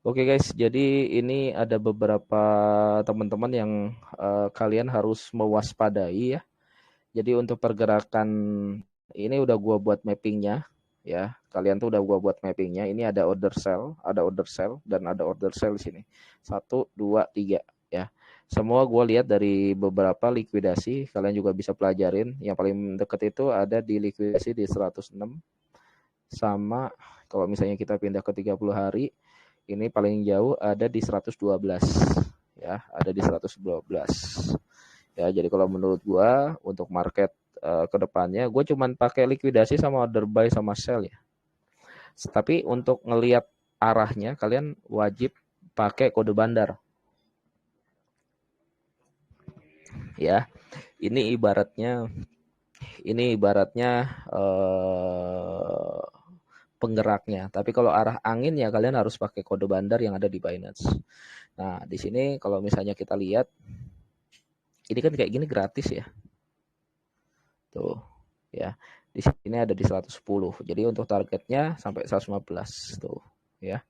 Oke guys, jadi ini ada beberapa teman-teman yang kalian harus mewaspadai ya. Jadi untuk pergerakan ini udah gua buat mappingnya ya. Kalian tuh udah gua buat mappingnya. Ini ada order sell dan ada order sell di sini. Satu, dua, tiga ya. Semua gua lihat dari beberapa likuidasi. Kalian juga bisa pelajarin. Yang paling deket itu ada di likuidasi di 106 sama kalau misalnya kita pindah ke 30 hari ini paling jauh ada di 112 ya, ada di 112. Ya, jadi kalau menurut gua untuk market ke depannya gua cuman pakai likuidasi sama order buy sama sell ya. Tapi untuk ngelihat arahnya kalian wajib pakai kode bandar ya. Ini ibaratnya penggeraknya. Tapi kalau arah angin ya kalian harus pakai kode bandar yang ada di Binance. Nah, di sini kalau misalnya kita lihat ini kan kayak gini gratis ya. Tuh, ya. Di sini ada di 110. Jadi untuk targetnya sampai 115 tuh, ya.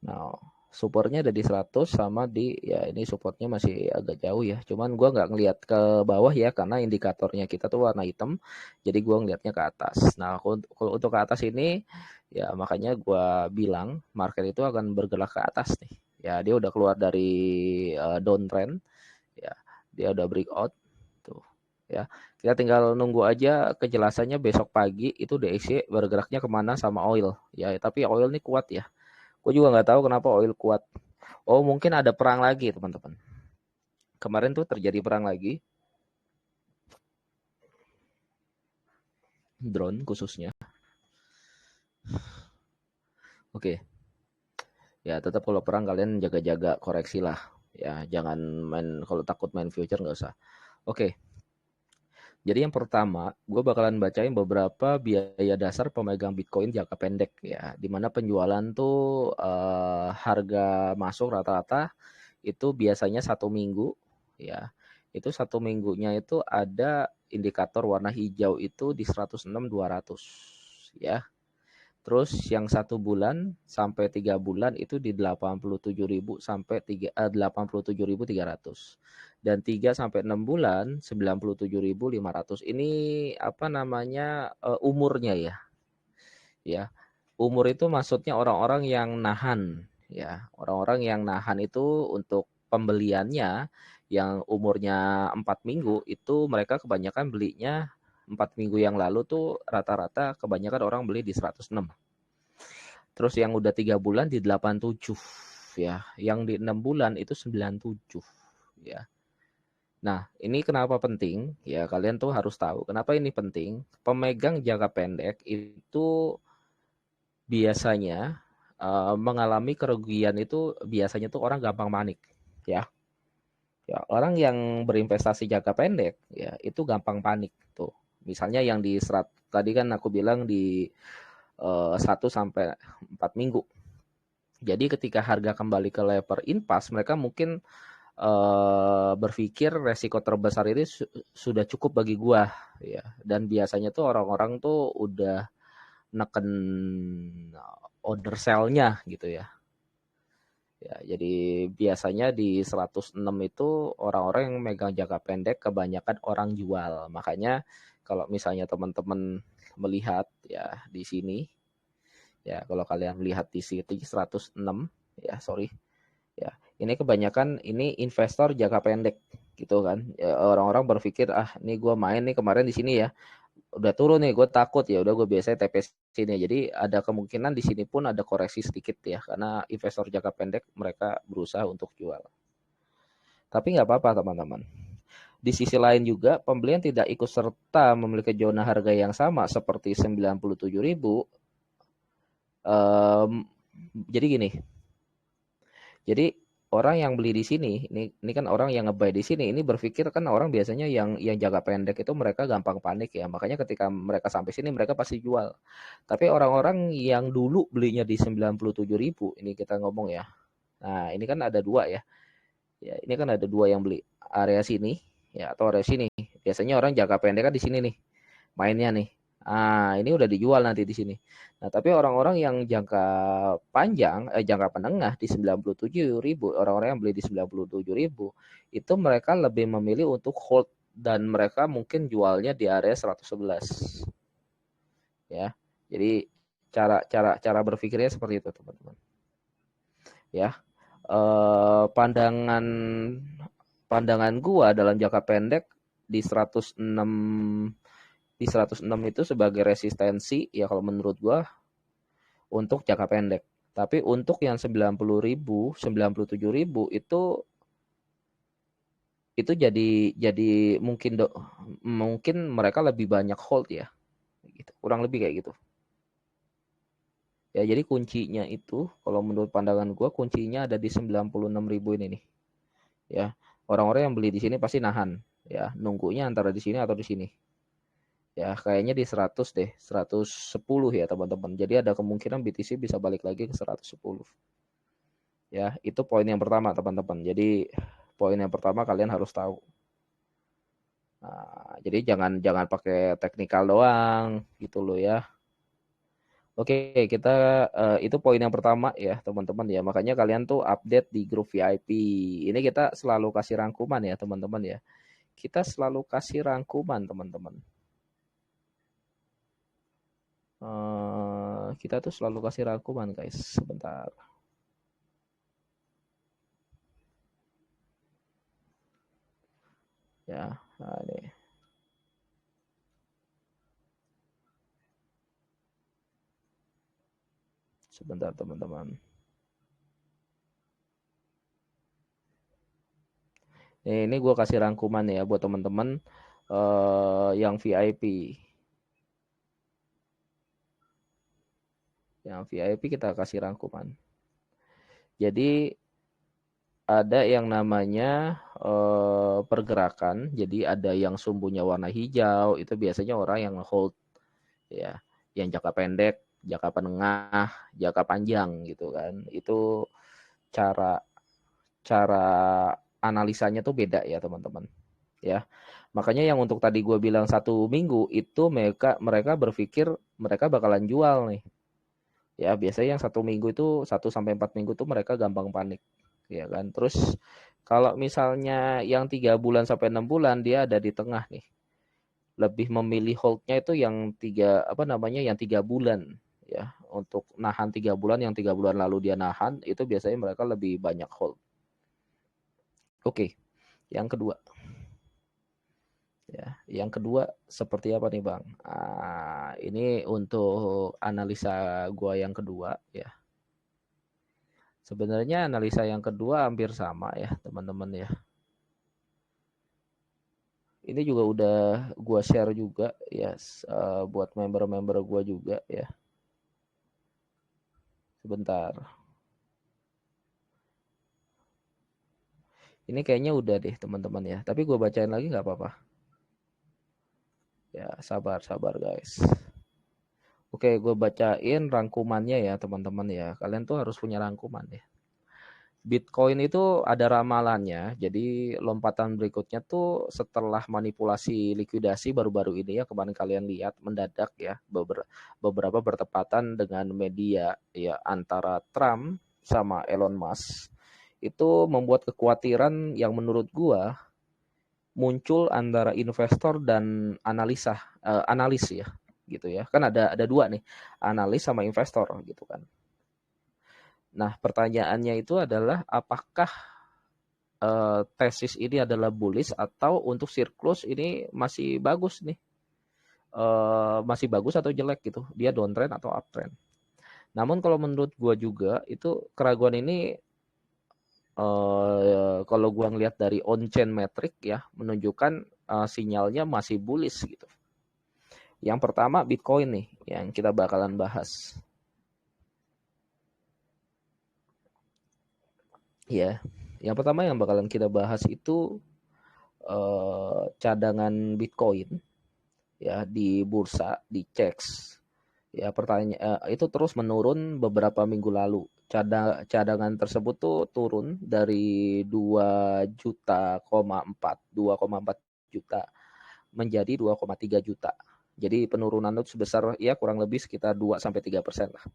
Nah, supportnya ada di 100 sama di ya ini supportnya masih agak jauh ya. Cuman gua nggak ngelihat ke bawah ya karena indikatornya kita tuh warna hitam. Jadi gua ngelihatnya ke atas. Nah, kalau untuk ke atas ini ya makanya gua bilang market itu akan bergerak ke atas nih. Ya, dia udah keluar dari downtrend ya. Dia udah breakout tuh ya. Kita tinggal nunggu aja kejelasannya besok pagi itu DXY bergeraknya kemana sama oil ya. Tapi oil ini kuat ya. Gue juga nggak tahu kenapa oil kuat. Oh mungkin ada perang lagi teman-teman. Kemarin tuh terjadi perang lagi, drone khususnya. Oke, ya tetap kalau perang kalian jaga-jaga koreksi lah. Ya jangan main kalau takut main future nggak usah. Oke, jadi yang pertama gue bakalan bacain beberapa biaya dasar pemegang Bitcoin jangka pendek ya. Dimana penjualan tuh harga masuk rata-rata itu biasanya 1 minggu ya. Itu 1 minggunya itu ada indikator warna hijau itu di 106.200 ya. Terus yang 1 bulan sampai 3 bulan itu di 87.000 sampai 87.300 dan 3 sampai 6 bulan 97.500. Ini apa namanya umurnya ya. Ya, umur itu maksudnya orang-orang yang nahan ya. Orang-orang yang nahan itu untuk pembeliannya yang umurnya 4 minggu itu mereka kebanyakan belinya 4 minggu yang lalu tuh rata-rata kebanyakan orang beli di 106. Terus yang udah 3 bulan di 87 ya. Yang di 6 bulan itu 97 ya. Nah, ini kenapa penting? Ya, kalian tuh harus tahu kenapa ini penting. Pemegang jangka pendek itu biasanya mengalami kerugian itu biasanya tuh orang gampang panik ya. Ya, orang yang berinvestasi jangka pendek ya itu gampang panik tuh. Misalnya yang di serat tadi kan aku bilang di 1 sampai 4 minggu. Jadi ketika harga kembali ke level impasse mereka mungkin berpikir resiko terbesar ini sudah cukup bagi gua ya. Dan biasanya tuh orang-orang tuh udah neken order sell-nya gitu ya. Ya, jadi biasanya di 106 itu orang-orang yang megang jangka pendek kebanyakan orang jual. Makanya kalau misalnya teman-teman melihat ya di sini ya kalau kalian melihat di sini 106 ya sorry ya ini kebanyakan ini investor jangka pendek gitu kan. Ya, orang-orang berpikir ini gue main nih kemarin di sini ya udah turun nih gue takut ya udah gue biasanya TP sini jadi ada kemungkinan di sini pun ada koreksi sedikit ya karena investor jangka pendek mereka berusaha untuk jual tapi nggak apa-apa teman-teman di sisi lain juga pembelian tidak ikut serta memiliki zona harga yang sama seperti 97.000 um, jadi gini jadi orang yang beli di sini, ini kan orang yang nge-buy di sini, ini berpikir kan orang biasanya yang jangka pendek itu mereka gampang panik ya. Makanya ketika mereka sampai sini mereka pasti jual. Tapi orang-orang yang dulu belinya di 97.000, ini kita ngomong ya. Nah, ini kan ada dua ya. Ya, ini kan ada dua yang beli area sini ya atau area sini. Biasanya orang jangka pendek kan di sini nih mainnya nih. Ini udah dijual nanti di sini. Nah, tapi orang-orang yang jangka panjang, jangka menengah di 97.000, orang-orang yang beli di 97.000, itu mereka lebih memilih untuk hold dan mereka mungkin jualnya di area 111. Ya. Jadi cara berpikirnya seperti itu, teman-teman. Ya. Pandangan gua dalam jangka pendek di 106 itu sebagai resistensi ya kalau menurut gua untuk jangka pendek. Tapi untuk yang 90.000, 97.000 itu jadi mungkin mereka lebih banyak hold ya. Gitu. Kurang lebih kayak gitu. Ya, jadi kuncinya itu kalau menurut pandangan gua kuncinya ada di 96.000 ini nih. Ya. Orang-orang yang beli di sini pasti nahan ya, nunggunya antara di sini atau di sini. Ya, kayaknya di 100 deh, 110 ya teman-teman. Jadi ada kemungkinan BTC bisa balik lagi ke 110. Ya, itu poin yang pertama teman-teman. Jadi poin yang pertama kalian harus tahu. Nah, jadi jangan pakai teknikal doang gitu loh ya. Oke, kita itu poin yang pertama ya teman-teman ya. Makanya kalian tuh update di grup VIP. Ini kita selalu kasih rangkuman ya teman-teman ya. Kita selalu kasih rangkuman teman-teman. Kita tuh selalu kasih rangkuman guys. Sebentar. Ya, nah ini. Sebentar teman-teman. Ini gue kasih rangkuman ya buat teman-teman yang VIP. Yang VIP kita kasih rangkuman. Jadi ada yang namanya pergerakan. Jadi ada yang sumbunya warna hijau, itu biasanya orang yang hold ya, yang jangka pendek, jangka menengah, jangka panjang gitu kan. Itu cara analisanya tuh beda ya teman-teman ya. Makanya yang untuk tadi gue bilang 1 minggu itu mereka berpikir mereka bakalan jual nih ya. Biasanya yang 1 minggu itu 1 sampai 4 minggu tuh mereka gampang panik ya kan. Terus kalau misalnya yang 3 bulan sampai 6 bulan dia ada di tengah nih, lebih memilih holdnya itu yang 3 bulan ya, untuk nahan 3 bulan. Yang 3 bulan lalu dia nahan itu biasanya mereka lebih banyak hold. Oke, yang kedua. Ya, yang kedua seperti apa nih Bang? Ini untuk analisa gua yang kedua ya. Sebenarnya analisa yang kedua hampir sama ya teman-teman ya. Ini juga udah gua share juga ya buat member-member gua juga ya. Sebentar. Ini kayaknya udah deh teman-teman ya. Tapi gua bacain lagi nggak apa-apa. Ya sabar guys. Oke, gue bacain rangkumannya ya teman-teman ya. Kalian tuh harus punya rangkuman ya. Bitcoin itu ada ramalannya, jadi lompatan berikutnya tuh setelah manipulasi likuidasi baru-baru ini ya, kemarin kalian lihat mendadak ya, beberapa bertepatan dengan media ya, antara Trump sama Elon Musk, itu membuat kekhawatiran yang menurut gua muncul antara investor dan analis ya, gitu ya, kan ada dua nih, analis sama investor gitu kan. Nah pertanyaannya itu adalah apakah tesis ini adalah bullish atau untuk siklus ini masih bagus nih, masih bagus atau jelek gitu, dia downtrend atau uptrend. Namun kalau menurut gue juga itu keraguan ini kalau gue ngelihat dari on chain metric ya menunjukkan sinyalnya masih bullish gitu. Yang pertama Bitcoin nih yang kita bakalan bahas ya. Yang pertama yang bakalan kita bahas itu cadangan Bitcoin ya di bursa, di CEX ya. Pertanyaan itu terus menurun beberapa minggu lalu. Cadangan tersebut tuh turun dari 2,4 juta menjadi 2,3 juta Jadi penurunan itu sebesar ya kurang lebih sekitar 2-3% lah.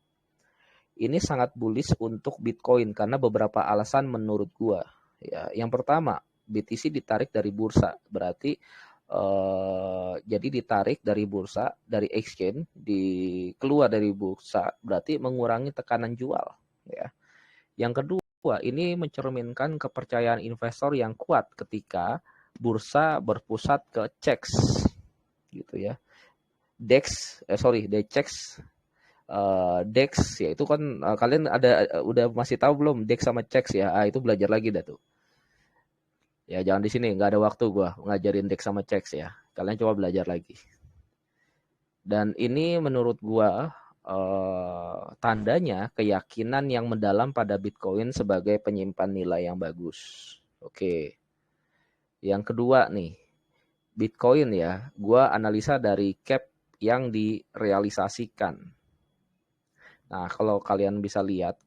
Ini sangat bullish untuk Bitcoin karena beberapa alasan menurut gua. Ya, yang pertama, BTC ditarik dari bursa, berarti jadi ditarik dari bursa, dari exchange, keluar dari bursa, berarti mengurangi tekanan jual. Ya. Yang kedua, ini mencerminkan kepercayaan investor yang kuat ketika bursa berpusat ke CEX, gitu ya. DEX DEX ya itu kan kalian udah masih tahu belum DEX sama CEX ya? Itu belajar lagi dah tuh. Ya jangan di sini, nggak ada waktu gua ngajarin DEX sama CEX ya. Kalian coba belajar lagi. Dan ini menurut gua tandanya keyakinan yang mendalam pada Bitcoin sebagai penyimpan nilai yang bagus. Oke. Yang kedua nih, Bitcoin ya, gua analisa dari cap yang direalisasikan. Nah, kalau kalian bisa lihat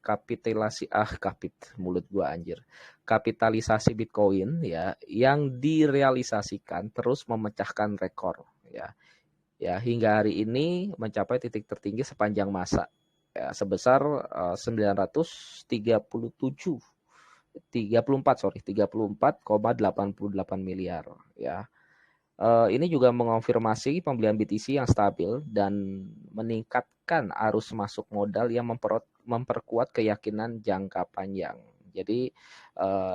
mulut gua anjir. Kapitalisasi Bitcoin ya yang direalisasikan terus memecahkan rekor ya. Ya, hingga hari ini mencapai titik tertinggi sepanjang masa ya sebesar 34,88 miliar ya. Ini juga mengonfirmasi pembelian BTC yang stabil dan meningkatkan arus masuk modal yang memperkuat keyakinan jangka panjang. Jadi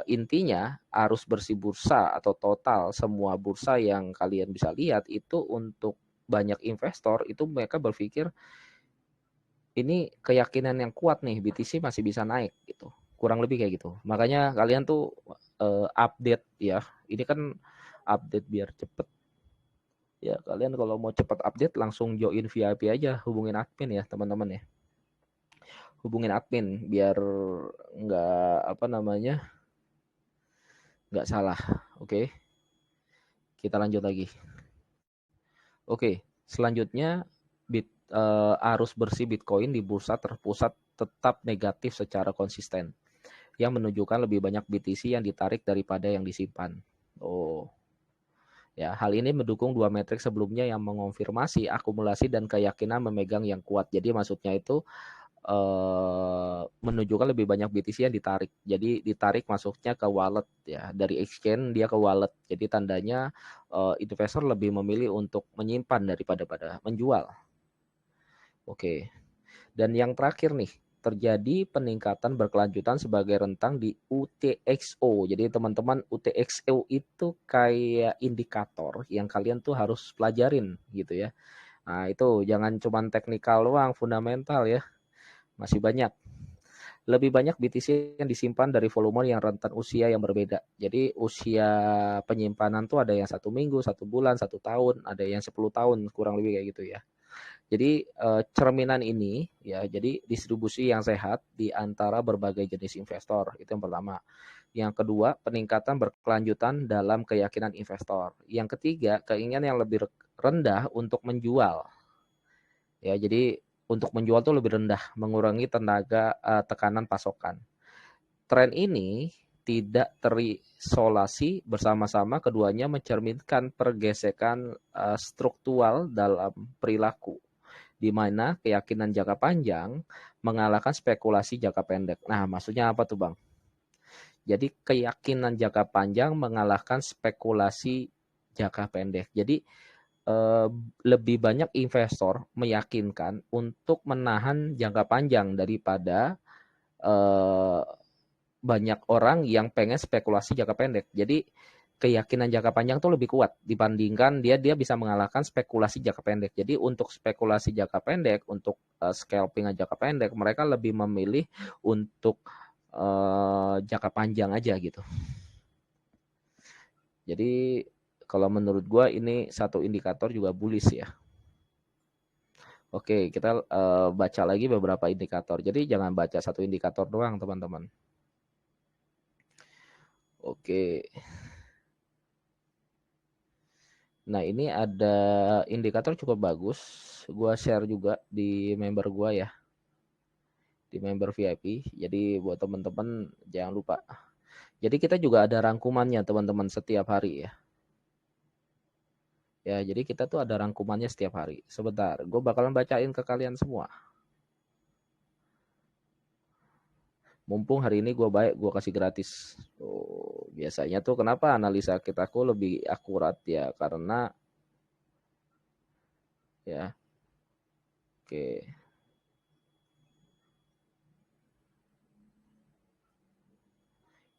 intinya arus bersih bursa atau total semua bursa yang kalian bisa lihat itu untuk banyak investor itu mereka berpikir ini keyakinan yang kuat nih BTC masih bisa naik gitu. Kurang lebih kayak gitu. Makanya kalian tuh update ya. Ini kan update biar cepet. Ya, kalian kalau mau cepat update langsung join VIP aja, hubungin admin ya, teman-teman ya. Hubungin admin biar nggak nggak salah. Oke, kita lanjut lagi. Oke, selanjutnya arus bersih Bitcoin di bursa terpusat tetap negatif secara konsisten, yang menunjukkan lebih banyak BTC yang ditarik daripada yang disimpan. Oh, ya, hal ini mendukung dua metrik sebelumnya yang mengonfirmasi akumulasi dan keyakinan memegang yang kuat. Jadi maksudnya itu menunjukkan lebih banyak BTC yang ditarik. Jadi ditarik masuknya ke wallet ya, dari exchange dia ke wallet. Jadi tandanya investor lebih memilih untuk menyimpan daripada menjual. Oke. Dan yang terakhir nih, terjadi peningkatan berkelanjutan sebagai rentang di UTXO. Jadi teman-teman UTXO itu kayak indikator yang kalian tuh harus pelajarin gitu ya. Nah, itu jangan cuma teknikal doang, fundamental ya. Masih banyak. Lebih banyak BTC yang disimpan dari volume yang rentan usia yang berbeda. Jadi usia penyimpanan tuh ada yang 1 minggu, 1 bulan, 1 tahun, ada yang 10 tahun, kurang lebih kayak gitu ya. Jadi cerminan ini ya, jadi distribusi yang sehat di antara berbagai jenis investor, itu yang pertama. Yang kedua, peningkatan berkelanjutan dalam keyakinan investor. Yang ketiga, keinginan yang lebih rendah untuk menjual. Ya, jadi untuk menjual tuh lebih rendah, mengurangi tenaga tekanan pasokan. Tren ini tidak terisolasi, bersama-sama keduanya mencerminkan pergesekan struktural dalam perilaku, di mana keyakinan jangka panjang mengalahkan spekulasi jangka pendek. Nah, maksudnya apa tuh, Bang? Jadi keyakinan jangka panjang mengalahkan spekulasi jangka pendek. Jadi lebih banyak investor meyakinkan untuk menahan jangka panjang daripada eh, banyak orang yang pengen spekulasi jangka pendek. Jadi keyakinan jangka panjang tuh lebih kuat dibandingkan dia bisa mengalahkan spekulasi jangka pendek. Jadi untuk spekulasi jangka pendek, untuk scalping jangka pendek, mereka lebih memilih untuk jangka panjang aja gitu. Jadi kalau menurut gue ini satu indikator juga bullish ya. Oke, kita baca lagi beberapa indikator. Jadi jangan baca satu indikator doang, teman-teman. Oke. Nah, ini ada indikator cukup bagus. Gua share juga di member gua ya. Di member VIP. Jadi buat teman-teman jangan lupa. Jadi kita juga ada rangkumannya teman-teman setiap hari ya. Ya, jadi kita tuh ada rangkumannya setiap hari. Sebentar, gue bakalan bacain ke kalian semua. Mumpung hari ini gue baik, gue kasih gratis. Oh, biasanya tuh kenapa analisa kitaku lebih akurat ya, karena ya, oke.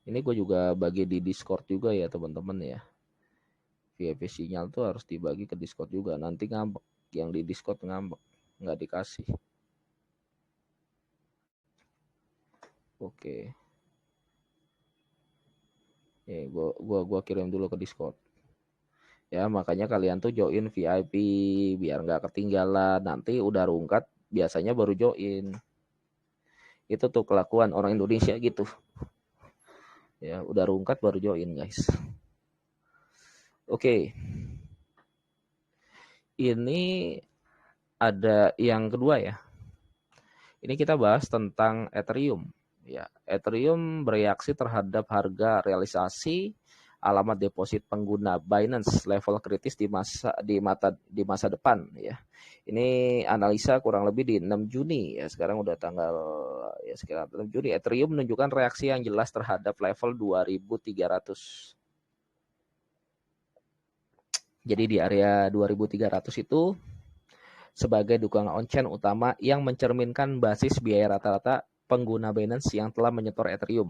Ini gue juga bagi di Discord juga ya teman-teman ya. VIP sinyal tuh harus dibagi ke Discord juga. Nanti ngambek, yang di Discord ngambek, nggak dikasih. Oke. Nih, gua kirim dulu ke Discord. Ya, makanya kalian tuh join VIP biar nggak ketinggalan. Nanti udah rungkat, biasanya baru join. Itu tuh kelakuan orang Indonesia gitu. Ya, udah rungkat baru join, guys. Oke. Ini ada yang kedua ya. Ini kita bahas tentang Ethereum. Ya, Ethereum bereaksi terhadap harga realisasi alamat deposit pengguna Binance level kritis di masa depan ya. Ini analisa kurang lebih di 6 Juni ya. Sekarang udah tanggal ya sekitar 6 Juni. Ethereum menunjukkan reaksi yang jelas terhadap level 2300. Jadi di area 2300 itu sebagai dukungan on-chain utama yang mencerminkan basis biaya rata-rata pengguna Binance yang telah menyetor Ethereum.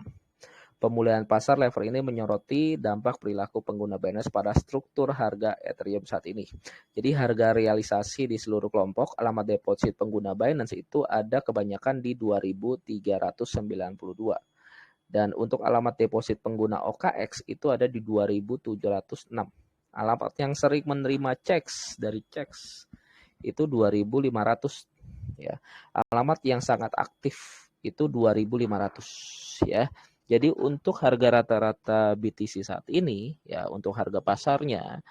Pemulihan pasar level ini menyoroti dampak perilaku pengguna Binance pada struktur harga Ethereum saat ini. Jadi harga realisasi di seluruh kelompok alamat deposit pengguna Binance itu ada kebanyakan di 2392. Dan untuk alamat deposit pengguna OKX itu ada di 2706. Alamat yang sering menerima checks dari checks itu 2500 ya. Alamat yang sangat aktif itu 2500 ya. Jadi untuk harga rata-rata BTC saat ini ya, untuk harga pasarnya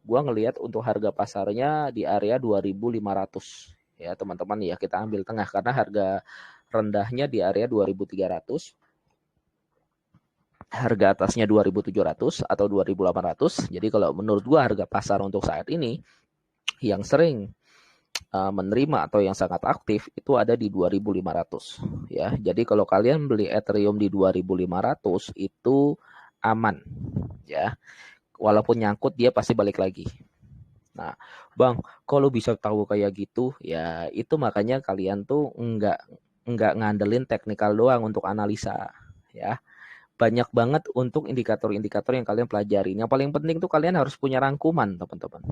gua ngelihat untuk harga pasarnya di area 2500 ya teman-teman ya. Kita ambil tengah karena harga rendahnya di area 2300, harga atasnya 2700 atau 2800. Jadi kalau menurut gua harga pasar untuk saat ini yang sering menerima atau yang sangat aktif itu ada di 2500 ya. Jadi kalau kalian beli Ethereum di 2500 itu aman ya. Walaupun nyangkut dia pasti balik lagi. Nah, Bang, kalau bisa tahu kayak gitu ya itu makanya kalian tuh enggak ngandelin teknikal doang untuk analisa ya. Banyak banget untuk indikator-indikator yang kalian pelajari. Yang paling penting tuh kalian harus punya rangkuman, teman-teman.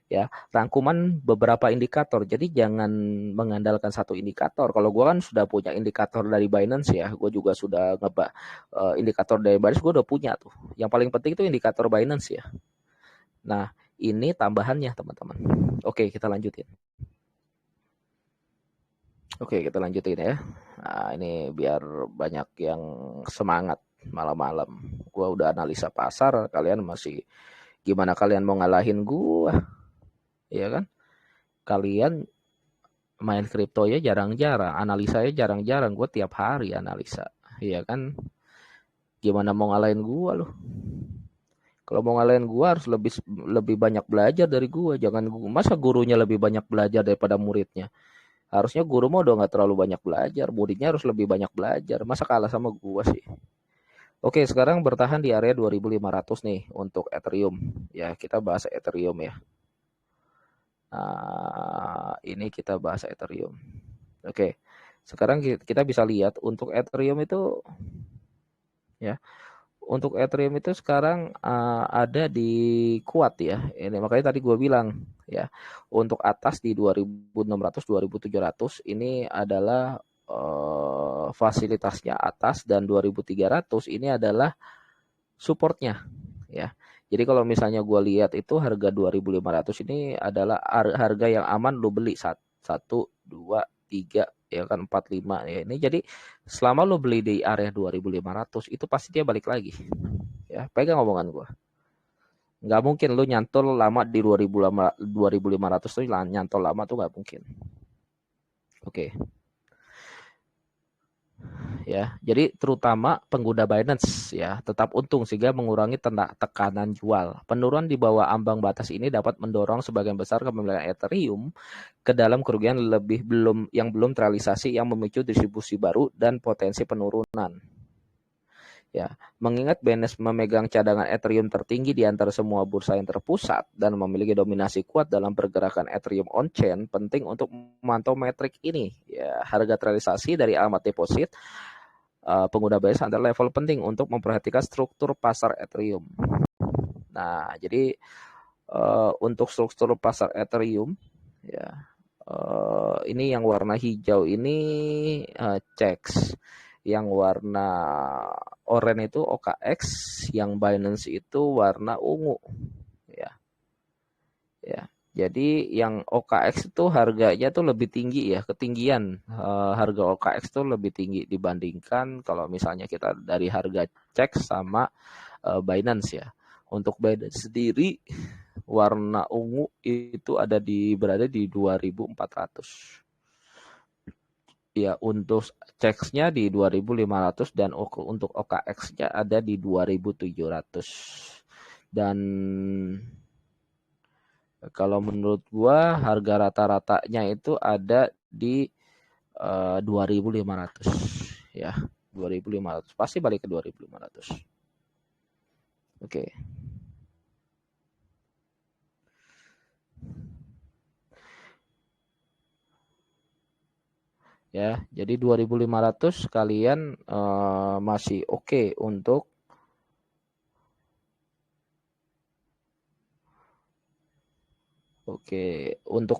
Ya, rangkuman beberapa indikator. Jadi jangan mengandalkan satu indikator. Kalau gue kan sudah punya indikator dari Binance ya, gue juga sudah indikator dari Binance gue udah punya tuh. Yang paling penting itu indikator Binance ya. Nah, ini tambahannya teman-teman. Oke, kita lanjutin. Oke, kita lanjutin ya. Nah, ini biar banyak yang semangat malam-malam. Gue udah analisa pasar, kalian masih gimana kalian mau ngalahin gue? Ya kan? Kalian main kripto ya jarang-jarang, analisa ya jarang-jarang, gue tiap hari analisa, iya kan? Gimana mau ngalahin gue loh? Kalau mau ngalahin gue harus lebih banyak belajar dari gue, jangan masa gurunya lebih banyak belajar daripada muridnya. Harusnya guru mau udah nggak terlalu banyak belajar, muridnya harus lebih banyak belajar. Masa kalah sama gue sih? Oke, sekarang bertahan di area 2500 nih untuk Ethereum. Ya, kita bahas Ethereum ya. Nah, ini kita bahas Ethereum. Oke. Sekarang kita bisa lihat untuk Ethereum itu ya. Untuk Ethereum itu sekarang ada di kuat ya. Ini makanya tadi gue bilang ya. Untuk atas di 2600 2700 ini adalah fasilitasnya atas dan 2300 ini adalah supportnya ya. Jadi kalau misalnya gue lihat itu harga 2500 ini adalah harga yang aman lo beli 1, 2, 3 ya kan 4, 5 ya. Ini jadi selama lo beli di area 2500 itu pasti dia balik lagi. Ya, pegang omongan gue. Nggak mungkin lo nyantol lama di 2500 tuh nyantol lama tuh nggak mungkin. Oke. Ya. Jadi terutama pengguna Binance ya tetap untung sehingga mengurangi tekanan jual. Penurunan di bawah ambang batas ini dapat mendorong sebagian besar kepemilikan Ethereum ke dalam kerugian belum terrealisasi yang memicu distribusi baru dan potensi penurunan. Ya, mengingat Binance memegang cadangan Ethereum tertinggi di antara semua bursa yang terpusat dan memiliki dominasi kuat dalam pergerakan Ethereum on-chain, penting untuk memantau metrik ini. Ya, harga terrealisasi dari alamat deposit pengguna Binance adalah level penting untuk memperhatikan struktur pasar Ethereum. Nah, jadi untuk struktur pasar Ethereum, ya ini yang warna hijau ini CEX, yang warna oranye itu OKX, yang Binance itu warna ungu, ya. Ya. Jadi yang OKX itu harganya tuh lebih tinggi ya, ketinggian harga OKX tuh lebih tinggi dibandingkan kalau misalnya kita dari harga CEX sama Binance ya. Untuk Binance sendiri warna ungu itu berada di 2.400. Ya, untuk CEX-nya di 2.500 dan untuk OKX-nya ada di 2.700. Dan kalau menurut gua harga rata-ratanya itu ada di 2.500 ya. 2.500. Pasti balik ke 2.500. Oke. Ya, jadi 2.500 kalian masih oke untuk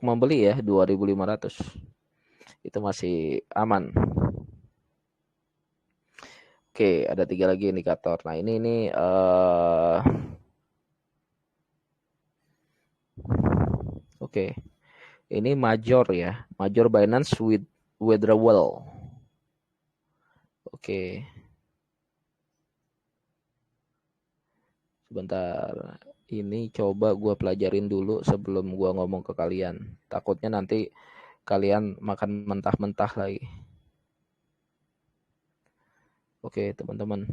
membeli ya 2.500. Itu masih aman. Oke, ada 3 lagi indikator. Nah, ini oke. Ini major ya, major Binance withdrawal. Oke. Sebentar. Ini coba gue pelajarin dulu sebelum gue ngomong ke kalian. Takutnya nanti kalian makan mentah-mentah lagi. Oke, teman-teman.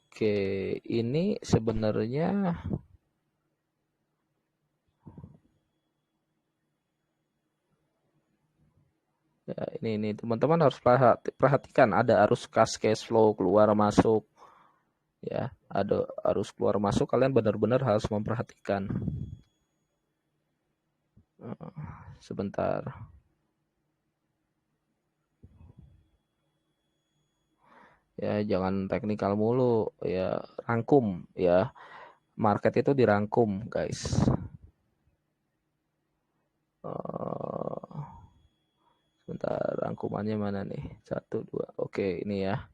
Oke, ini sebenarnya ya, ini teman-teman harus perhatikan ada arus cash flow keluar masuk ya, ada arus keluar masuk, kalian benar-benar harus memperhatikan. Sebentar. Ya, jangan teknikal mulu ya, rangkum ya. Market itu dirangkum, guys. Sebentar, rangkumannya mana nih? 1, 2. Oke, ini ya.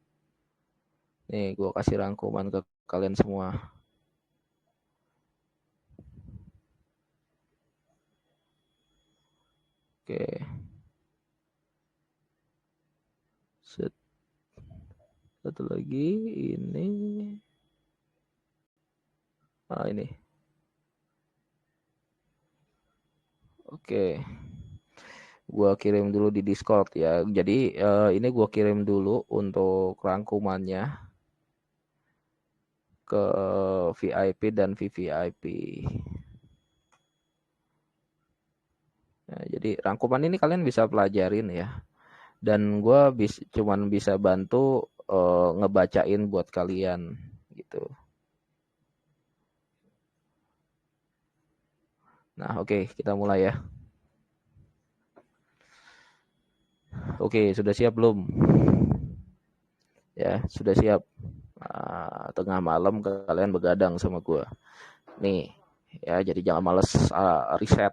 Nih, gue kasih rangkuman ke kalian semua. Oke. Satu lagi, ini. Ini. Oke. Gua kirim dulu di Discord ya. Jadi ini gua kirim dulu untuk rangkumannya ke VIP dan VVIP. Nah, jadi rangkuman ini kalian bisa pelajarin ya. Dan gua cuman bisa bantu ngebacain buat kalian gitu. Nah, oke, kita mulai ya. Oke, sudah siap belum? Ya, sudah siap. Tengah malam kalian begadang sama gue. Nih, ya, jadi jangan males riset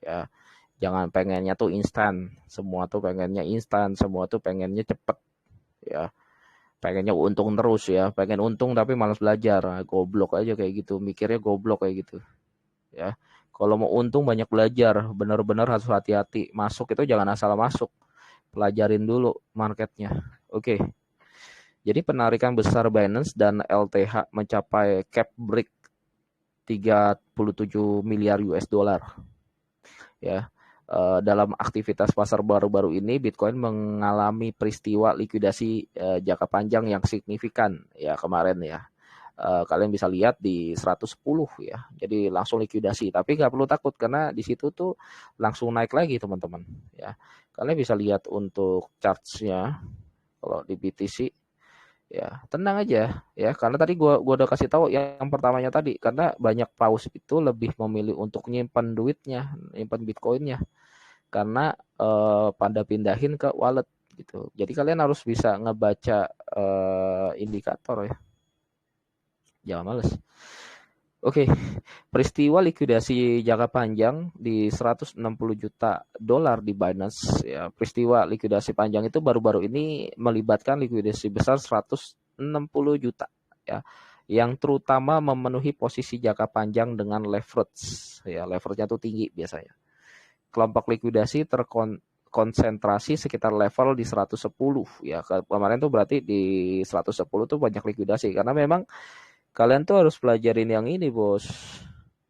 ya. Jangan pengennya tuh instan. Semua tuh pengennya instan, semua tuh pengennya cepet ya. Pengennya untung terus ya. Pengen untung tapi malas belajar. Nah, goblok aja kayak gitu. Mikirnya goblok kayak gitu. Ya. Kalau mau untung banyak belajar, benar-benar harus hati-hati. Masuk itu jangan asal masuk. Pelajarin dulu marketnya. Oke. Jadi penarikan besar Binance dan LTH mencapai cap break 37 miliar US dollar. Ya. Dalam aktivitas pasar baru-baru ini, Bitcoin mengalami peristiwa likuidasi jangka panjang yang signifikan ya kemarin ya. Kalian bisa lihat di 110 ya. Jadi langsung likuidasi, tapi nggak perlu takut karena di situ tuh langsung naik lagi teman-teman ya. Kalian bisa lihat untuk charts-nya kalau di BTC ya, tenang aja ya karena tadi gua udah kasih tahu yang pertamanya tadi, karena banyak paus itu lebih memilih untuk nyimpan duitnya, nyimpan Bitcoinnya karena pada pindahin ke wallet gitu. Jadi kalian harus bisa ngebaca indikator ya. Jangan males. Oke, peristiwa likuidasi jangka panjang di 160 juta dolar di Binance ya. Peristiwa likuidasi panjang itu baru-baru ini melibatkan likuidasi besar 160 juta ya. Yang terutama memenuhi posisi jangka panjang dengan leverage ya. Leverage-nya tuh tinggi biasanya. Kelompok likuidasi terkonsentrasi sekitar level di 110 ya. Kemarin tuh berarti di 110 tuh banyak likuidasi karena memang kalian tuh harus pelajarin yang ini, Bos.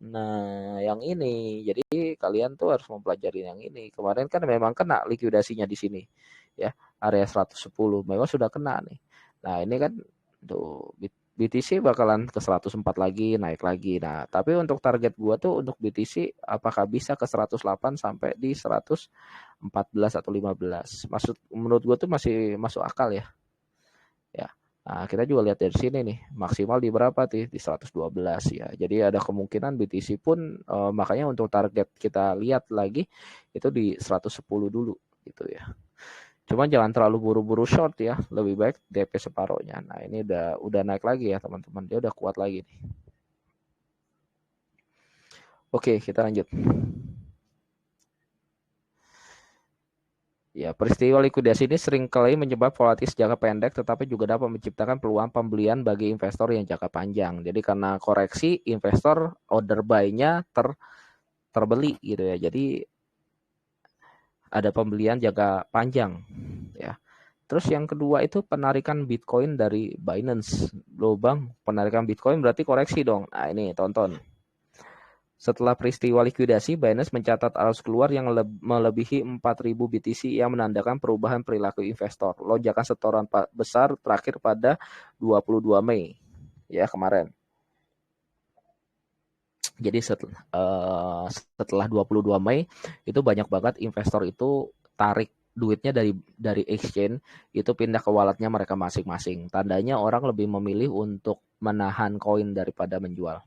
Nah, yang ini. Jadi kalian tuh harus mempelajari yang ini. Kemarin kan memang kena likuidasinya di sini. Ya, area 110. Memang sudah kena nih. Nah, ini kan tuh BTC bakalan ke 104 lagi, naik lagi. Nah, tapi untuk target gua tuh untuk BTC apakah bisa ke 108 sampai di 114 atau 15. Menurut gua tuh masih masuk akal ya. Ya. Nah, kita juga lihat dari sini nih, maksimal di berapa tuh? Di 112 ya. Jadi ada kemungkinan BTC pun makanya untuk target kita lihat lagi itu di 110 dulu gitu ya. Cuman jangan terlalu buru-buru short ya, lebih baik DP separohnya. Nah, ini udah naik lagi ya, teman-teman. Dia udah kuat lagi nih. Oke, kita lanjut. Ya, peristiwa likuidasi ini seringkali menyebabkan volatility jangka pendek, tetapi juga dapat menciptakan peluang pembelian bagi investor yang jangka panjang. Jadi karena koreksi, investor order buy-nya terbeli gitu ya. Jadi ada pembelian jangka panjang ya. Terus yang kedua itu penarikan Bitcoin dari Binance. Loh Bang, penarikan Bitcoin berarti koreksi dong. Nah ini tonton. Setelah peristiwa likuidasi, Binance mencatat arus keluar yang melebihi 4.000 BTC yang menandakan perubahan perilaku investor. Lonjakan setoran besar terakhir pada 22 Mei ya kemarin. Jadi setelah 22 Mei itu banyak banget investor itu tarik duitnya dari exchange itu pindah ke walletnya mereka masing-masing. Tandanya orang lebih memilih untuk menahan koin daripada menjual.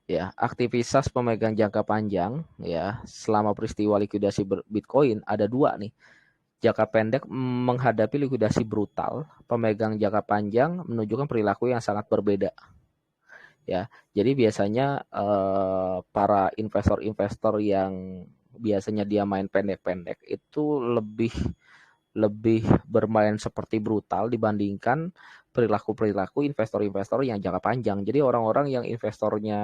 Ya, aktivitas pemegang jangka panjang ya selama peristiwa likuidasi Bitcoin ada dua nih. Jangka pendek menghadapi likuidasi brutal, pemegang jangka panjang menunjukkan perilaku yang sangat berbeda. Ya, jadi biasanya para investor-investor yang biasanya dia main pendek-pendek itu lebih bermain seperti brutal dibandingkan perilaku investor-investor yang jangka panjang. Jadi orang-orang yang investornya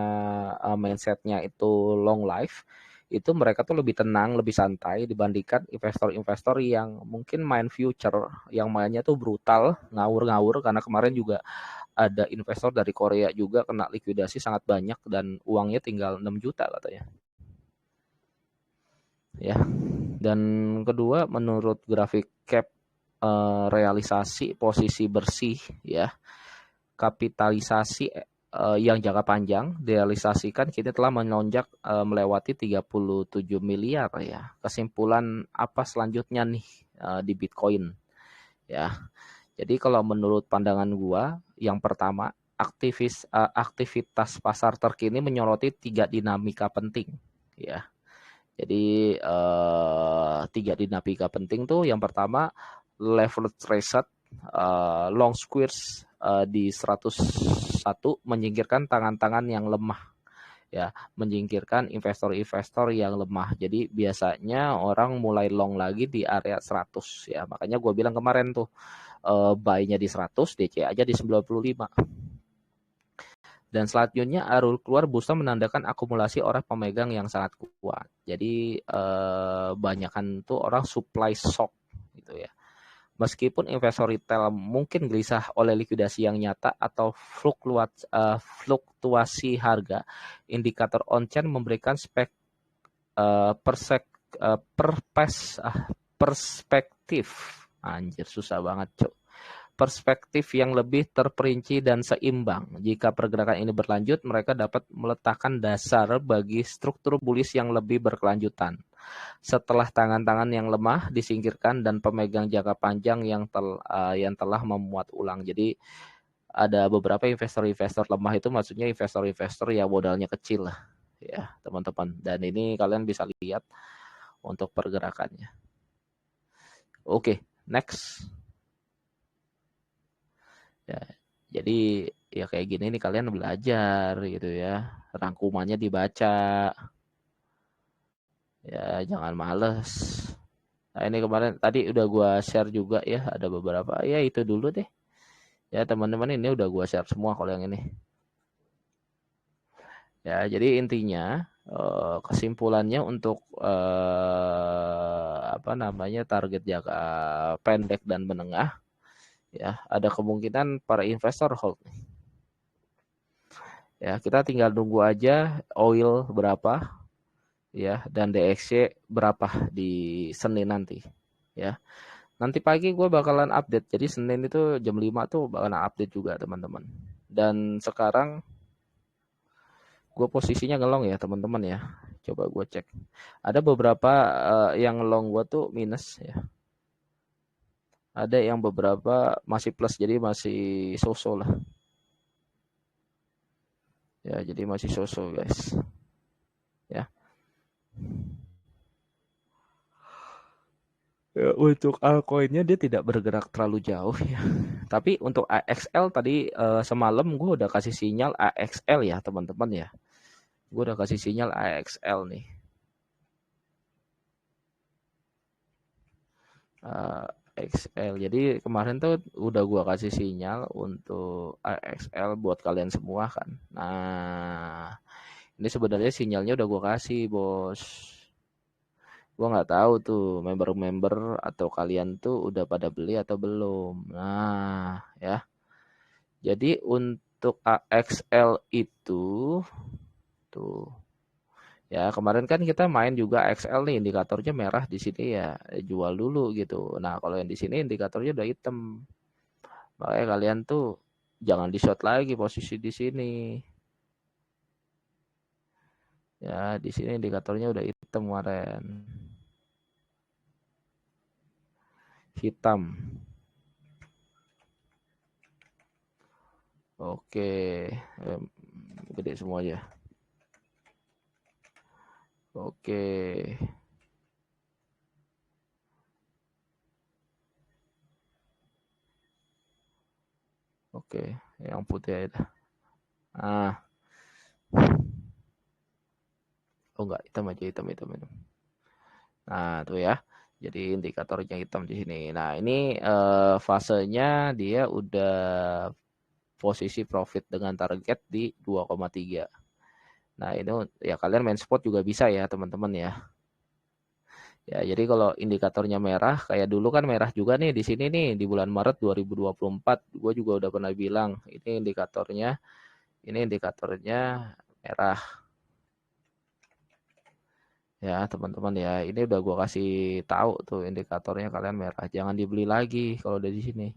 mindsetnya itu long life, itu mereka tuh lebih tenang, lebih santai dibandingkan investor-investor yang mungkin main future, yang mainnya tuh brutal, ngawur-ngawur. Karena kemarin juga ada investor dari Korea juga kena likuidasi sangat banyak dan uangnya tinggal 6 juta katanya. Ya. Dan kedua, menurut grafik cap realisasi posisi bersih ya, kapitalisasi yang jangka panjang direalisasikan kini telah melonjak melewati 37 miliar ya. Kesimpulan apa selanjutnya nih di Bitcoin ya. Jadi kalau menurut pandangan gua, yang pertama aktivitas pasar terkini menyoroti 3 dinamika penting ya. Jadi 3 dinamika penting tuh, yang pertama leverage reset, long squeeze di 101 menyingkirkan tangan-tangan yang lemah ya, menyingkirkan investor-investor yang lemah. Jadi biasanya orang mulai long lagi di area 100 ya. Makanya gue bilang kemarin tuh buy-nya di 100, DC aja di 95. Dan selanjutnya arus keluar bursa menandakan akumulasi orang pemegang yang sangat kuat. Jadi banyakan tuh orang supply shock gitu ya. Meskipun investor retail mungkin gelisah oleh likuidasi yang nyata atau fluktuasi harga, indikator on-chain memberikan perspektif, anjir susah banget cok, perspektif yang lebih terperinci dan seimbang. Jika pergerakan ini berlanjut, mereka dapat meletakkan dasar bagi struktur bullish yang lebih berkelanjutan. Setelah tangan-tangan yang lemah disingkirkan dan pemegang jangka panjang yang telah memuat ulang. Jadi ada beberapa investor-investor lemah itu maksudnya investor-investor yang modalnya kecil lah ya teman-teman. Dan ini kalian bisa lihat untuk pergerakannya. Oke, next. Ya, jadi ya kayak gini nih kalian belajar gitu ya. Rangkumannya dibaca. Ya, jangan males. Nah, ini kemarin tadi udah gua share juga ya, ada beberapa. Ya itu dulu deh. Ya, teman-teman ini udah gua share semua kalau yang ini. Ya, jadi intinya kesimpulannya untuk target jangka pendek dan menengah ya, ada kemungkinan para investor hold. Ya, kita tinggal nunggu aja oil berapa ya dan DXY berapa di Senin nanti ya. Nanti pagi gue bakalan update. Jadi Senin itu jam 5 tuh bakalan update juga teman-teman. Dan sekarang gue posisinya ngelong ya teman-teman ya. Coba gue cek. Ada beberapa yang long gue tuh minus ya. Ada yang beberapa masih plus, jadi masih so-so lah. Ya, jadi masih so-so guys. Ya. Ya, untuk altcoinnya dia tidak bergerak terlalu jauh ya. Tapi untuk AXL tadi semalam gue udah kasih sinyal AXL ya teman-teman ya. Gue udah kasih sinyal AXL nih. AXL. Jadi kemarin tuh udah gue kasih sinyal untuk AXL buat kalian semua kan. Nah, ini sebenarnya sinyalnya udah gue kasih bos. Gue nggak tahu tuh member-member atau kalian tuh udah pada beli atau belum. Nah, ya. Jadi untuk AXL itu tuh ya kemarin kan kita main juga AXL nih, indikatornya merah di sini ya, jual dulu gitu. Nah, kalau yang di sini indikatornya udah hitam. Makanya kalian tuh jangan di short lagi posisi di sini. Ya, di sini indikatornya udah hitam kemarin. Hitam. Oke, gede semua aja. Oke. Oke, yang putih aja. Ah. Oh enggak, hitam aja, hitam. Nah, tuh ya. Jadi indikatornya hitam di sini. Nah, ini fasenya dia udah posisi profit dengan target di 2,3. Nah, ini ya kalian main spot juga bisa ya, teman-teman ya. Ya, jadi kalau indikatornya merah, kayak dulu kan merah juga nih di sini nih di bulan Maret 2024, gue juga udah pernah bilang ini indikatornya merah. Ya, teman-teman ya, ini udah gue kasih tahu tuh indikatornya kalian merah, jangan dibeli lagi kalau udah di sini.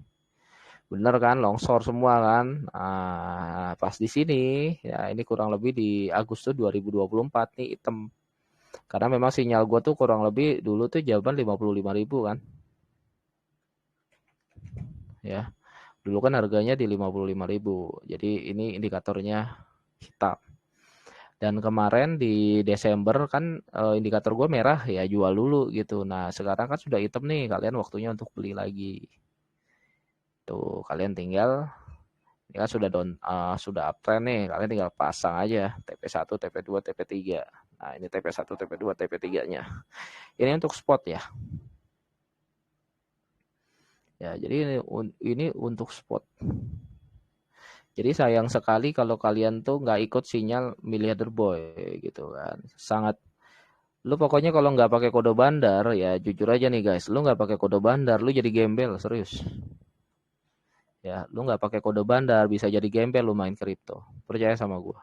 Bener kan, longsor semua kan. Nah, pas di sini, ya ini kurang lebih di Agustus 2024 nih hitam. Karena memang sinyal gue tuh kurang lebih dulu tuh jawaban 55.000 kan. Ya, dulu kan harganya di 55.000. Jadi ini indikatornya hitam. Dan kemarin di Desember kan indikator gue merah ya jual dulu gitu. Nah sekarang kan sudah hitam nih, kalian waktunya untuk beli lagi. Tuh kalian tinggal ini kan sudah uptrend nih, kalian tinggal pasang aja TP1, TP2, TP3. Nah, ini TP1, TP2, TP3-nya. Ini untuk spot ya. Ya, jadi ini untuk spot. Jadi sayang sekali kalau kalian tuh nggak ikut sinyal Milliarder Boy gitu kan. Sangat Lu pokoknya kalau nggak pakai kode bandar, ya jujur aja nih guys, lu nggak pakai kode bandar, lu jadi gembel serius. Ya, lu nggak pakai kode bandar bisa jadi gembel lu main kripto. Percaya sama gua.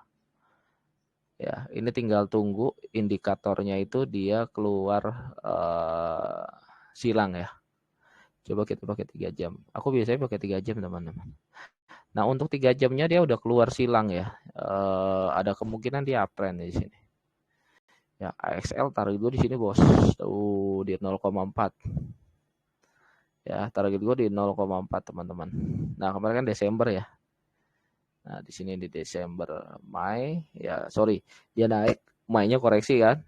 Ya, ini tinggal tunggu indikatornya itu dia keluar eh, silang ya. Coba kita pakai 3 jam. Aku biasanya pakai 3 jam teman-teman. Nah, untuk 3 jamnya dia udah keluar silang ya. Ada kemungkinan dia uptrend di sini. Ya, AXL taruh gue di sini bos. Tuh di 0,4. Ya, target gue di 0,4 teman-teman. Nah, kemarin kan Desember ya. Nah, di sini di Desember, Mei, ya sorry, dia naik, Mei-nya koreksi kan.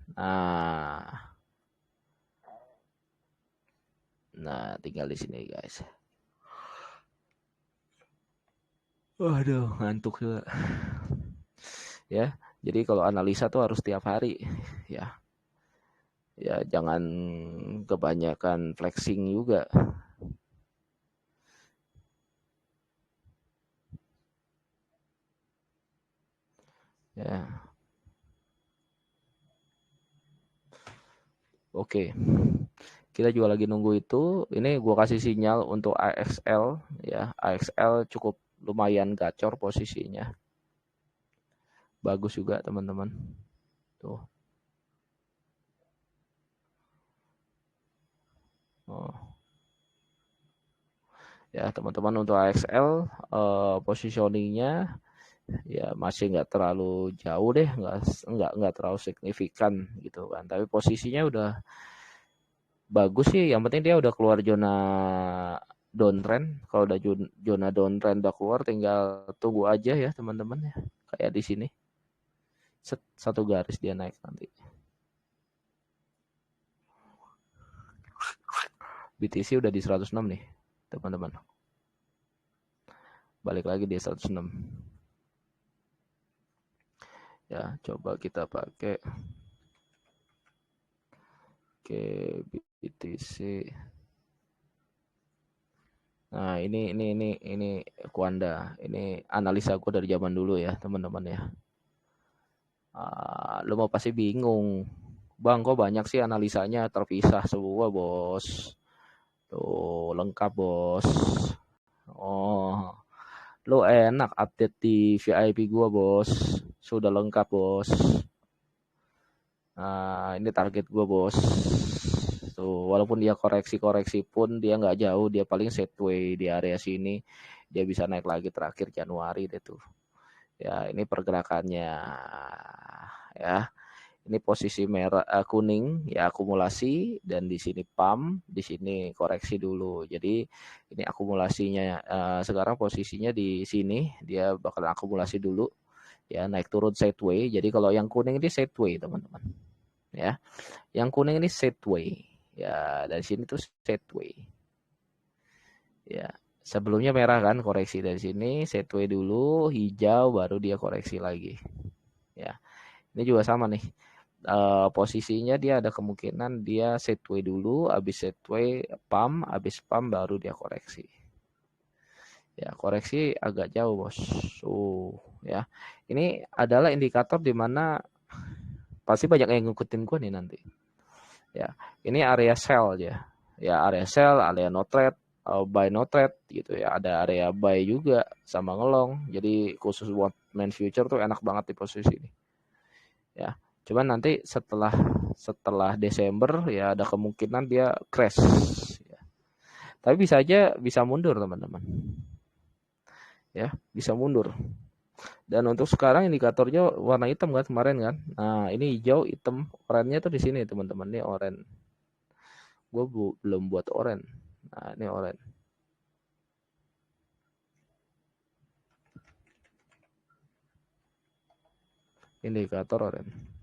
Nah, tinggal di sini guys. Waduh, ngantuk juga. Ya, jadi kalau analisa tuh harus tiap hari, ya. Ya, jangan kebanyakan flexing juga. Ya, oke. Kita juga lagi nunggu itu. Ini gua kasih sinyal untuk AXL ya. AXL cukup lumayan gacor posisinya. Bagus juga teman-teman. Tuh. Oh. Ya teman-teman untuk AXL positioningnya ya masih nggak terlalu jauh deh, nggak terlalu signifikan gitu kan. Tapi posisinya udah bagus sih. Yang penting dia udah keluar zona downtrend. Kalau udah zona downtrend udah keluar, tinggal tunggu aja ya teman-teman ya. Kayak di sini, satu garis dia naik nanti. BTC udah di 106 nih teman-teman. Balik lagi di 106. Ya, coba kita pakai BTC. Nah, ini Kuanda. Ini analisa gue dari zaman dulu ya, teman-teman ya. Lu mau pasti bingung. Bang, kok banyak sih analisanya terpisah semua, Bos. Tuh, lengkap, Bos. Oh, lu enak update di VIP gua, Bos. Sudah lengkap, Bos. Nah, ini target gua, Bos. Tuh, walaupun dia koreksi-koreksi pun dia nggak jauh, dia paling setway di area sini. Dia bisa naik lagi terakhir Januari deh tuh. Ya, ini pergerakannya ya. Ini posisi merah kuning ya akumulasi dan di sini pump, di sini koreksi dulu. Jadi ini akumulasinya sekarang posisinya di sini dia bakal akumulasi dulu ya naik turun sideway. Jadi kalau yang kuning ini sideway teman-teman ya. Yang kuning ini sideway. Ya, dari sini tuh sideway. Ya. Sebelumnya merah kan koreksi dari sini, sideway dulu, hijau baru dia koreksi lagi. Ya. Ini juga sama nih. Posisinya dia ada kemungkinan dia setway dulu, habis setway pump, habis pump baru dia koreksi. Ya, koreksi agak jauh, Bos. Ya. Ini adalah indikator di mana pasti banyak yang ngikutin gue nih nanti. Ya, ini area sell ya. Ya, area sell, area no trade, buy no trade gitu ya. Ada area buy juga sama ngelong. Jadi khusus buat main future tuh enak banget di posisi ini. Ya. Cuman nanti setelah Desember ya ada kemungkinan dia crash. Ya. Tapi bisa aja bisa mundur teman-teman. Ya, bisa mundur. Dan untuk sekarang indikatornya warna hitam kan kemarin kan. Nah, ini hijau, hitam, oranye tuh di sini teman-teman. Ini oranye. Gue belum buat oranye. Nah, ini oranye. Indikator oranye.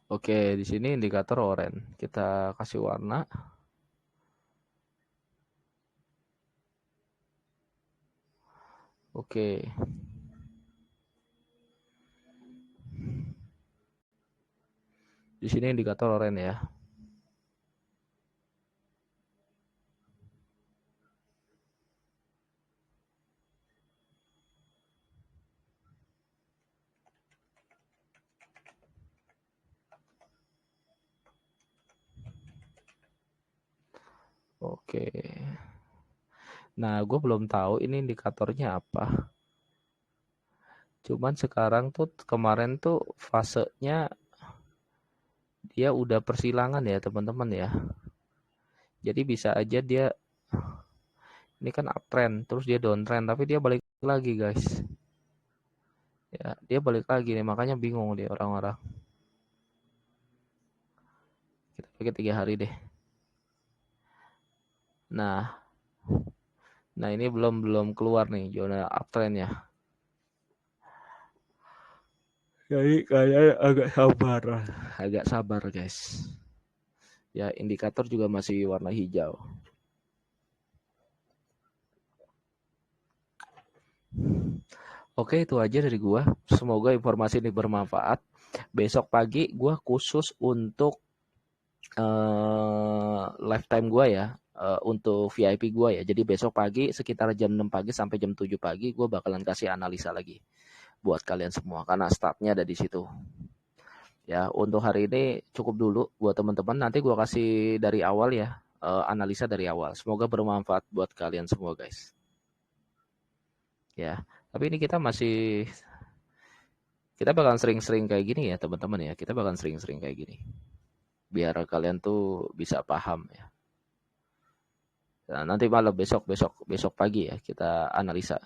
Oke, di sini indikator oranye. Kita kasih warna. Oke. Di sini indikator oranye ya. Oke. Nah, gue belum tahu ini indikatornya apa. Cuman sekarang tuh kemarin tuh fasenya dia udah persilangan ya teman-teman ya. Jadi bisa aja dia ini kan uptrend terus dia downtrend tapi dia balik lagi guys. Ya, dia balik lagi nih makanya bingung dia orang-orang. Kita pakai 3 hari deh. Nah, ini belum keluar nih zona uptrendnya. Jadi kayaknya agak sabar guys. Ya indikator juga masih warna hijau. Oke, itu aja dari gua. Semoga informasi ini bermanfaat. Besok pagi gua khusus untuk lifetime gua ya, untuk VIP gua ya. Jadi besok pagi sekitar jam 6 pagi sampai jam 7 pagi gua bakalan kasih analisa lagi buat kalian semua karena startnya ada di situ. Ya, untuk hari ini cukup dulu buat teman-teman. Nanti gua kasih dari awal ya, analisa dari awal. Semoga bermanfaat buat kalian semua guys. Ya, tapi ini kita bakal sering-sering kayak gini ya teman-teman ya. Kita bakal sering-sering kayak gini. Biar kalian tuh bisa paham ya. Nah, nanti malam besok pagi ya kita analisa.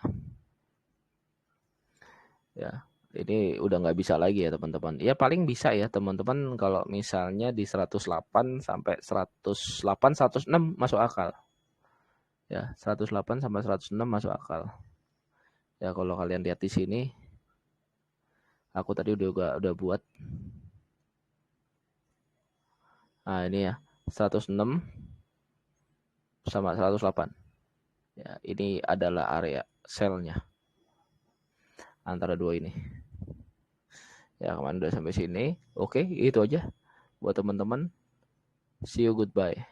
Ya, ini udah nggak bisa lagi ya teman-teman. Ya paling bisa ya teman-teman kalau misalnya di 108 sampai 108 106 masuk akal. Ya, 108 sampai 106 masuk akal. Ya kalau kalian lihat di sini aku tadi udah buat. Nah, ini ya 106 sama 108. Ya, ini adalah area selnya antara dua ini. Ya, kemarin udah sampai sini. Oke, itu aja buat teman-teman. See you, goodbye.